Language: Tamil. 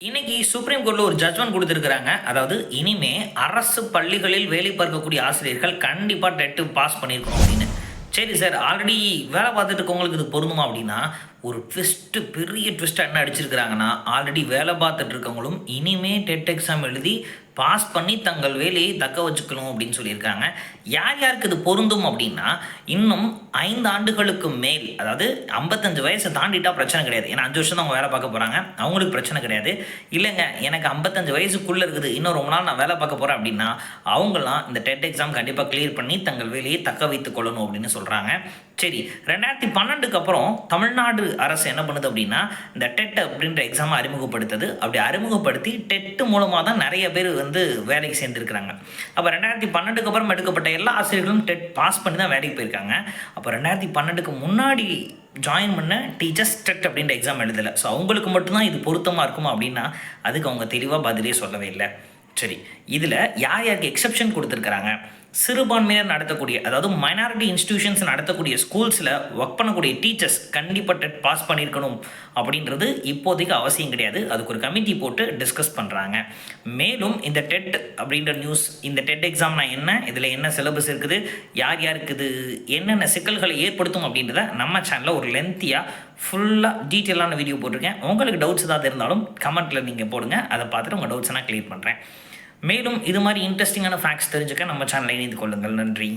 இன்னைக்கு சுப்ரீம் கோர்ட்ல ஒரு ஜட்ஜ்மெண்ட் குடுத்திருக்காங்க. அதாவது இனிமே அரசு பள்ளிகளில் வேலை பார்க்கக்கூடிய ஆசிரியர்கள் கண்டிப்பா டெட் பாஸ் பண்ணியிருக்கணும் அப்படின்னு. சரி சார், ஆல்ரெடி வேலை பார்த்துட்டு இருக்கவங்களுக்கு இது பொருந்துமா அப்படின்னா, ஒரு ட்விஸ்ட், பெரிய ட்விஸ்ட்டா என்ன அடிச்சிருக்காங்கன்னா, ஆல்ரெடி வேலை பார்த்துட்டு இருக்கவங்களும் இனிமே டெட் எக்ஸாம் எழுதி பாஸ் பண்ணி தங்கள் வேலையை தக்க வச்சுக்கணும் அப்படின்னு சொல்லியிருக்காங்க. யார் யாருக்கு இது பொருந்தும் அப்படின்னா, இன்னும் 5 ஆண்டுகளுக்கு மேல், அதாவது 55 வயசை தாண்டிட்டா பிரச்சனை கிடையாது. ஏன்னா 5 வருஷம் தான் அவங்க வேலை பார்க்க போறாங்க. அவங்களுக்கு பிரச்சனை கிடையாது. இல்லைங்க, எனக்கு 55 வயசுக்குள்ள இருக்குது, இன்னும் ரொம்ப நாள் நான் வேலை பார்க்க போறேன் அப்படின்னா, அவங்கலாம் இந்த டெட் எக்ஸாம் கண்டிப்பாக கிளியர் பண்ணி தங்கள் வேலையை தக்க வைத்துக் கொள்ளணும் அப்படின்னு சொல்றாங்க. சரி, 2012க்கு அப்புறம் தமிழ்நாடு அரசு என்ன பண்ணுது அப்படின்னா, இந்த டெட் அப்படின்ற எக்ஸாமை அறிமுகப்படுத்துது. அப்படி அறிமுகப்படுத்தி டெட் மூலமாக தான் நிறைய பேர் வந்து வேலைக்கு சேர்ந்துருக்கிறாங்க. அப்போ 2012க்கு அப்புறம் எடுக்கப்பட்ட எல்லா ஆசிரியர்களும் டெட் பாஸ் பண்ணி தான் வேலைக்கு போயிருக்காங்க. அப்போ 2012க்கு முன்னாடி ஜாயின் பண்ண டீச்சர்ஸ் டெட் அப்படின்ற எக்ஸாம் எழுதலை. ஸோ அவங்களுக்கு மட்டும்தான் இது பொருத்தமாக இருக்குமா அப்படின்னா, அதுக்கு அவங்க தெளிவாக பதிலே சொல்லவே இல்லை. சரி, இதில் யார் யாருக்கு எக்ஸப்ஷன் கொடுத்துருக்குறாங்க? சிறுபான்மையினர் நடத்தக்கூடிய, அதாவது மைனாரிட்டி இன்ஸ்டிடியூஷன்ஸ் நடத்தக்கூடிய ஸ்கூல்ஸில் ஒர்க் பண்ணக்கூடிய டீச்சர்ஸ் கண்டிப்பாக டெட் பாஸ் பண்ணியிருக்கணும் அப்படின்றது இப்போதைக்கு அவசியம் கிடையாது. அதுக்கு ஒரு கமிட்டி போட்டு டிஸ்கஸ் பண்ணுறாங்க. மேலும் இந்த டெட் அப்படின்ற நியூஸ், இந்த டெட் எக்ஸாம்னா என்ன, இதில் என்ன சிலபஸ் இருக்குது, யார் யாருக்கு இது என்னென்ன சிக்கல்களை ஏற்படுத்தும் அப்படின்றத நம்ம சேனலில் ஒரு லென்த்தியாக ஃபுல்லாக டீட்டெயிலான வீடியோ போட்டிருக்கேன். உங்களுக்கு டவுட்ஸ் ஏதாவது இருந்தாலும் கமெண்ட்டில் நீங்கள் போடுங்க. அதை பார்த்துட்டு உங்கள் டவுட்ஸை நான் கிளியர் பண்ணுறேன். மேலும் இது மாதிரி இன்ட்ரெஸ்டிங்கான ஃபேக்ட்ஸ் தெரிஞ்சுக்க நம்ம சேனலை இணைந்து கொள்ளுங்கள். நன்றி.